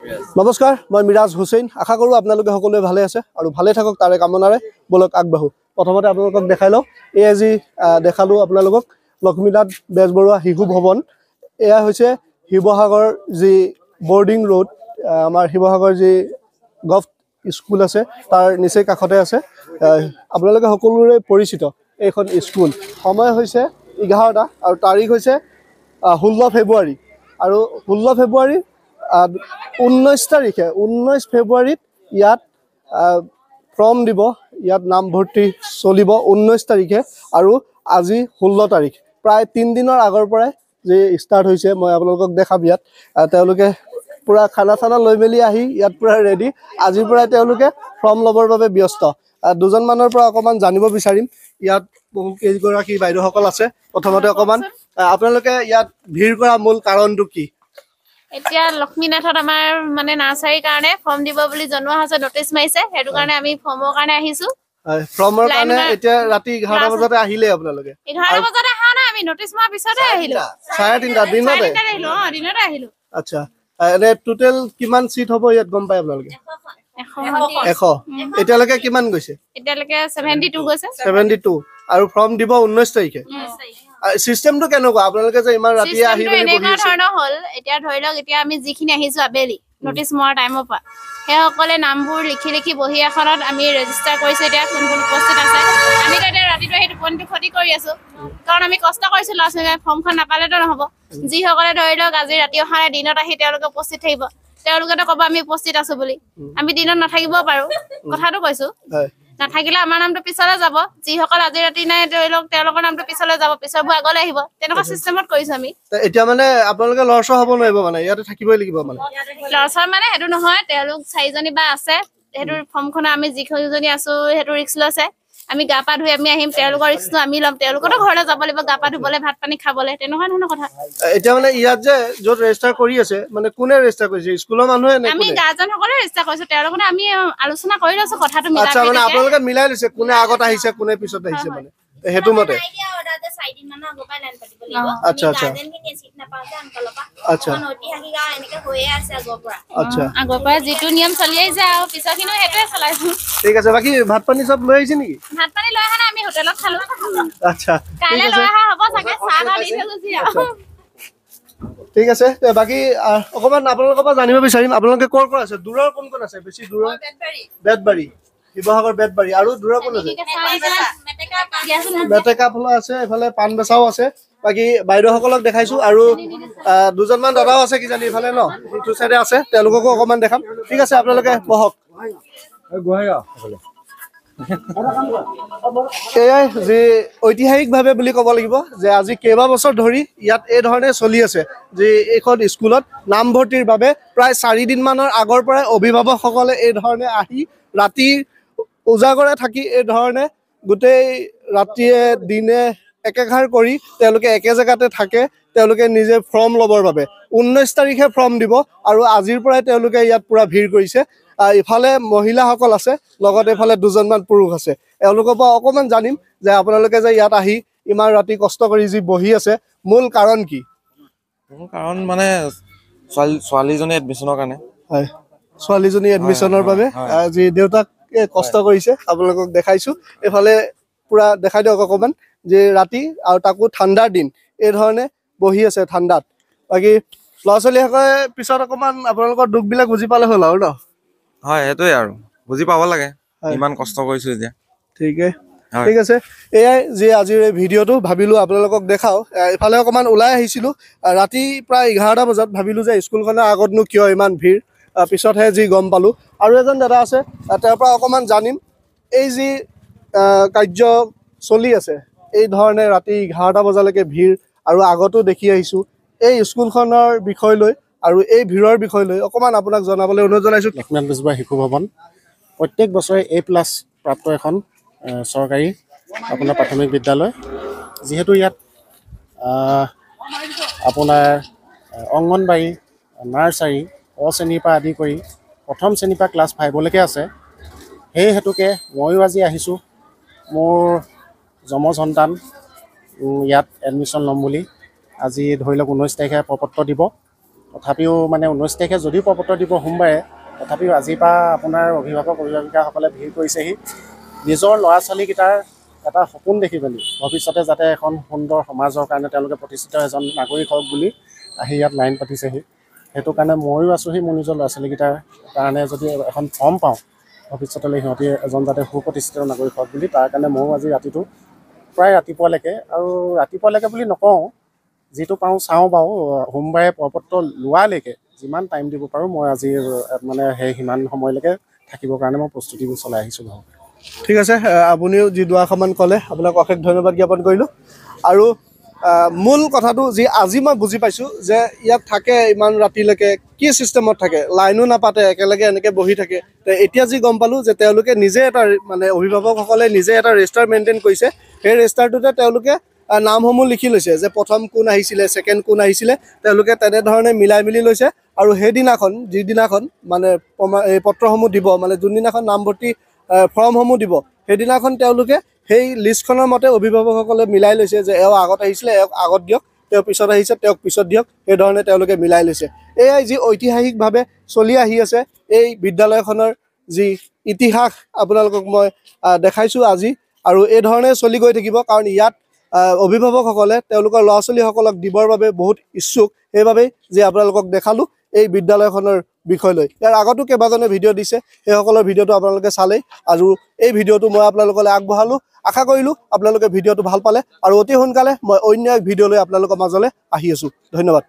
নমস্কাৰ, মই মিৰাজ হুছেইন। আশা কৰোঁ আপোনালোকে সকলোৱে ভালে আছে আৰু ভালে থাকক তাৰে কামনাৰে বলক আগবাঢ়ো। প্ৰথমতে আপোনালোকক দেখাই লওঁ, এই আজি দেখালোঁ আপোনালোকক লক্ষ্মীনাথ বেজবৰুৱা শিশু ভৱন। এয়া হৈছে শিৱসাগৰ যি বৰ্ডিং ৰোড, আমাৰ শিৱসাগৰ যি গভ স্কুল আছে তাৰ নিচেই কাষতে আছে। আপোনালোকে সকলোৰে পৰিচিত এইখন স্কুল। সময় হৈছে 11টা আৰু তাৰিখ হৈছে 16 ফেব্ৰুৱাৰী। আৰু 16 ফেব্ৰুৱাৰী 19 তাৰিখে 19 ফেব্ৰুৱাৰীত ইয়াত ফৰ্ম দিব, ইয়াত নামভৰ্তি চলিব 19 তাৰিখে আৰু আজি 16 তাৰিখ। প্ৰায় 3 দিনৰ আগৰ পৰাই যে ষ্টাৰ্ট হৈছে, মই আপোনালোকক দেখাম। ইয়াত তেওঁলোকে পূৰা খানা চানা লৈ মেলি আহি ইয়াত পূৰা ৰেডি। আজিৰ পৰাই তেওঁলোকে ফৰ্ম ল'বৰ বাবে ব্যস্ত। দুজনমানৰ পৰা অকণমান জানিব বিচাৰিম। ইয়াত বহু কেইগৰাকী বাইদেউসকল আছে। প্ৰথমতে অকণমান আপোনালোকে ইয়াত ভিৰ কৰা মূল কাৰণটো কি? এতিয়া লক্ষ্মীনাথত আমাৰ মানে নাৰ্চাৰীৰ কাৰণে ফৰ্ম দিব বুলি জনোৱা হৈছে, নটিচ মাৰিছে। সেইটো কাৰণে আমি ফৰ্মৰ কাৰণে আহিছো। ফৰ্মৰ কাৰণে এতিয়া ৰাতি 11টা বজাতে আহিলে আপোনালোকে? 11টা বজাতে অহা নাই, আমি নটিচ মাৰাৰ পিছতে আহিলো। 3:30 দিনতে আহিলো। দিনতে আহিলো। আচ্ছা, এনে টোটেল কিমান সিট হ'ব ইয়াত গম পাই আপোনালোকে? 100। এতিয়ালৈকে কিমান গৈছে? এতিয়ালৈকে 72 গৈছে। 72 আৰু ফৰ্ম দিব 19 তাৰিখে। সিস্টেমটো কেনেকুৱা? আপোনালোকে যে ইমান ৰাতি আহি মেলি বহি আছে? ধৰণৰ হ'ল, এতিয়া ধৰি লওক, এতিয়া আমি যিখিনি আহিছো আবেলি নটিচ মৰাৰ টাইমৰ পৰা, সেইসকলে নামবোৰ লিখি বহি এখনত আমি ৰেজিষ্টাৰ কৰিছো। এতিয়া কোন কোন উপস্থিত আছে, আমিতো এতিয়া ৰাতিটো সেই টোপনিটো ক্ষতি কৰি আছো, কাৰণ আমি কষ্ট কৰিছো। ল'ৰা ছোৱালীয়ে ফৰ্মখন নাপালেতো নহ'ব। যিসকলে ধৰি লওক আজি ৰাতি অহা নাই, দিনত আহি তেওঁলোকে উপস্থিত থাকিব, তেওঁলোকেতো ক'ব আমি উপস্থিত আছো বুলি। আমি দিনত নাথাকিবও পাৰো, কথাটো কৈছো। নাথাকিলে আমাৰ নামটো পিছলৈ যাব। যিসকল আজি ৰাতি নাই ধৰি লওক, তেওঁলোকৰ নামটো পিছলৈ যাব, পিছৰবোৰ আগলৈ আহিব। তেনেকুৱা চিষ্টেমত কৰিছো আমি। এতিয়া মানে আপোনালোকে লৰচৰ হ'ব নোৱাৰিব, মানে ইয়াতে থাকিবই লাগিব? মানে লৰচৰ মানে সেইটো নহয়, তেওঁলোক 4জনী বা আছে। সেইটো ফৰ্মখনত আমি যিজনী আছো সেইটো ৰিক্স লৈছে। আমি গা পা ধুই আমি আহিম, তেওঁলোকৰ ৰিক্সটো আমি ল'ম। তেওঁলোকতো ঘৰলৈ যাব লাগিব, গা পা ধুবলৈ, ভাত পানী খাবলৈ, তেনেকুৱা ধৰণৰ কথা। এতিয়া মানে ইয়াত যে য'ত ৰেজিষ্টাৰ কৰি আছে, মানে কোনে ৰেজিষ্টাৰ কৰিছে? স্কুলৰ মানুহে নে? আমি গাৰ্জেনসকলে ৰেজিষ্টাৰ কৰিছো, তেওঁলোকতে আমি আলোচনা কৰি লৈছো কথাটো মিলাই। আচ্ছা, মানে আপোনালোকে মিলাই লৈছে কোনে আগত আহিছে কোনে পিছত আহিছে, মানে সেইটো মতে? আচ্ছা আচ্ছা আচ্ছা আচ্ছা, আগৰ পৰা যিটো নিয়ম চলি আহিছে আৰু পিছৰখিনিও সেইটোৱে চলাইছো। ঠিক আছে। বাকী ভাত পানী চব লৈ আহিছে নেকি? ভাত পানী লৈ অহা নাই, আমি হোটেলত খালো। আচ্ছা, কাইলৈ লৈ অহা হ'ব চাগে, চাহ দি থৈ গুচি যাওঁ। ঠিক আছে। বাকী অকণমান আপোনালোকৰ পৰা জানিব বিচাৰিম, আপোনালোকে ক'ৰ পৰা আছে? দূৰৰ কোন কোন আছে? বেছি দূৰৰ? বেতবাৰী, শিৱসাগৰ বেতবাৰী। আৰু দূৰৰ কোন আছে? মেটেকা ফালে আছে, এইফালে পাণবেচাও আছে। বাকী বাইদেউসকলক দেখাইছো আৰু দুজনমান দাদাও আছে কিজানি ইফালে, ন ইটো চাইডে আছে, তেওঁলোককো অকণমান দেখাম। ঠিক আছে, আপোনালোকে বহক। এয়াই যি ঐতিহাসিকভাৱে বুলি ক'ব লাগিব যে আজি কেইবাবছৰ ধৰি ইয়াত এই ধৰণে চলি আছে যে এইখন স্কুলত নামভৰ্তিৰ বাবে প্ৰায় 4 দিনমানৰ আগৰ পৰাই অভিভাৱকসকলে এই ধৰণে আহি ৰাতি উজাগৰে থাকি এই ধৰণে গোটেই ৰাতিয়ে দিনে একেঘাৰ কৰি তেওঁলোকে একে জেগাতে থাকে। তেওঁলোকে নিজে ফৰ্ম ল'বৰ বাবে 19 তাৰিখে ফৰ্ম দিব আৰু আজিৰ পৰাই তেওঁলোকে ইয়াত পুৰা ভিৰ কৰিছে। ইফালে মহিলাসকল আছে, লগতে ইফালে দুজনমান পুৰুষ আছে। এওঁলোকৰ পৰা অকণমান জানিম যে আপোনালোকে যে ইয়াত আহি ইমান ৰাতি কষ্ট কৰি যি বহি আছে, মূল কাৰণ কি? কাৰণ মানে ছোৱালীজনী এডমিশ্যনৰ কাৰণে। হয়, ছোৱালীজনী এডমিশ্যনৰ বাবে যি দেউতাকে কষ্ট কৰিছে আপোনালোকক দেখাইছো। এইফালে পুৰা দেখাই দিয়ক অকণমান যে ৰাতি আৰু তাকো ঠাণ্ডাৰ দিন এই ধৰণে বহি আছে ঠাণ্ডাত। বাকী ল'ৰা ছোৱালীসকলে পিছত অকণমান আপোনালোকৰ দুখবিলাক বুজি পালে হ'ল আৰু ন? হয়, সেইটোৱে আৰু বুজি পাব লাগে, ইমান কষ্ট কৰিছো এতিয়া। ঠিক আছে। এয়াই যি আজিৰ এই ভিডিঅ'টো ভাবিলোঁ আপোনালোকক দেখাওঁ। ইফালে অকণমান ওলাই আহিছিলোঁ ৰাতি প্ৰায় 11টা বজাত। ভাবিলোঁ যে স্কুলখনৰ আগতনো কিয় ইমান ভিৰ, পিছতহে যি গম পালোঁ। আৰু এজন দাদা আছে, তেওঁৰ পৰা অকণমান জানিম এই যি কাৰ্য চলি আছে এই ধৰণে ৰাতি 11টা বজালৈকে ভিৰ, আৰু আগতো দেখি আহিছোঁ এই স্কুলখনৰ বিষয় লৈ আৰু এই ভিৰৰ বিষয় লৈ অকণমান আপোনাক জনাবলৈ অনুৰোধ জনাইছোঁ। লক্ষ্মীনাথ বেজবৰুৱা শিশু ভৱন প্ৰত্যেক বছৰে A+ প্ৰাপ্ত এখন চৰকাৰী আপোনাৰ প্ৰাথমিক বিদ্যালয়। যিহেতু ইয়াত আপোনাৰ অংগনবাড়ী, নাৰ্চাৰী, অ শ্ৰেণীৰ পৰা আদি কৰি প্ৰথম শ্ৰেণীৰ পৰা ক্লাছ 5লৈকে আছে। সেই হেতুকে ময়ো আজি আহিছোঁ মোৰ যমজ সন্তান ইয়াত এডমিশ্যন ল'ম বুলি। আজি ধৰি লওক 19 তাৰিখে প্ৰপত্ৰ দিব তথাপিও মানে 19 তাৰিখে যদিও প্ৰপত্ৰ দিব সোমবাৰে, তথাপিও আজিৰ পৰা আপোনাৰ অভিভাৱক অভিভাৱিকাসকলে ভিৰ কৰিছেহি নিজৰ ল'ৰা ছোৱালীকেইটাৰ এটা সপোন দেখি পেলি ভৱিষ্যতে যাতে এখন সুন্দৰ সমাজৰ কাৰণে তেওঁলোকে প্ৰতিষ্ঠিত এজন নাগৰিক হওক বুলি আহি ইয়াত লাইন পাতিছেহি। সেইটো কাৰণে ময়ো আছোঁহি মোৰ নিজৰ ল'ৰা ছোৱালীকেইটাৰ কাৰণে যদি এখন ফৰ্ম পাওঁ ভৱিষ্যতলৈ সিহঁতি এজন যাতে সুপ্ৰতিষ্ঠিত নাগৰিক হওক বুলি, তাৰ কাৰণে ময়ো আজি ৰাতিটো প্ৰায় ৰাতিপুৱালৈকে, আৰু ৰাতিপুৱালৈকে বুলি নকওঁ, যিটো পাওঁ চাওঁ বাৰু, সোমবাৰে প্ৰপত্ৰ লোৱালৈকে যিমান টাইম দিব পাৰোঁ মই আজি মানে সেই সিমান সময়লৈকে থাকিবৰ কাৰণে মই প্ৰস্তুতিবোৰ চলাই আহিছোঁ বাৰু। ঠিক আছে, আপুনিও যি দুআষাৰমান ক'লে আপোনাক অশেষ ধন্যবাদ জ্ঞাপন কৰিলোঁ। আৰু মূল কথাটো যি আজি মই বুজি পাইছোঁ যে ইয়াত থাকে ইমান ৰাতিলৈকে কি ছিষ্টেমত থাকে, লাইনো নাপাতে, একেলগে এনেকৈ বহি থাকে। এতিয়া যি গম পালোঁ যে তেওঁলোকে নিজে এটা মানে অভিভাৱকসকলে নিজে এটা ৰেজিষ্টাৰ মেইনটেইন কৰিছে। সেই ৰেজিষ্টাৰটোতে তেওঁলোকে নামসমূহ লিখি লৈছে যে প্ৰথম কোন আহিছিলে, ছেকেণ্ড কোন আহিছিলে, তেওঁলোকে তেনেধৰণে মিলাই মিলি লৈছে। আৰু সেইদিনাখন যিদিনাখন মানে এই পত্ৰসমূহ দিব, মানে যোনদিনাখন নামভৰ্তি ফৰ্মসমূহ দিব, সেইদিনাখন তেওঁলোকে সেই লিষ্টখনৰ মতে অভিভাৱকসকলে মিলাই লৈছে যে এওঁ আগত আহিছিলে, এওঁক আগত দিয়ক, তেওঁ পিছত আহিছে, তেওঁক পিছত দিয়ক, সেইধৰণে তেওঁলোকে মিলাই লৈছে। এয়াই যি ঐতিহাসিকভাৱে চলি আহি আছে এই বিদ্যালয়খনৰ যি ইতিহাস আপোনালোকক মই দেখাইছোঁ আজি, আৰু এই ধৰণে চলি গৈ থাকিব। কাৰণ ইয়াত অভিভাৱকসকলে তেওঁলোকৰ ল'ৰা ছোৱালীসকলক দিবৰ বাবে বহুত ইচ্ছুক, সেইবাবেই যে আপোনালোকক দেখালোঁ এই বিদ্যালয়খনৰ বিষয় লৈ। ইয়াৰ আগতো কেইবাজনে ভিডিঅ' দিছে, সেইসকলৰ ভিডিঅ'টো আপোনালোকে চালেই, আৰু এই ভিডিঅ'টো মই আপোনালোকলৈ আগবঢ়ালোঁ। আশা কৰিলোঁ আপোনালোকে ভিডিঅ'টো ভাল পালে, আৰু অতি সোনকালে মই অন্য এক ভিডিঅ' লৈ আপোনালোকৰ মাজলৈ আহি আছোঁ। ধন্যবাদ।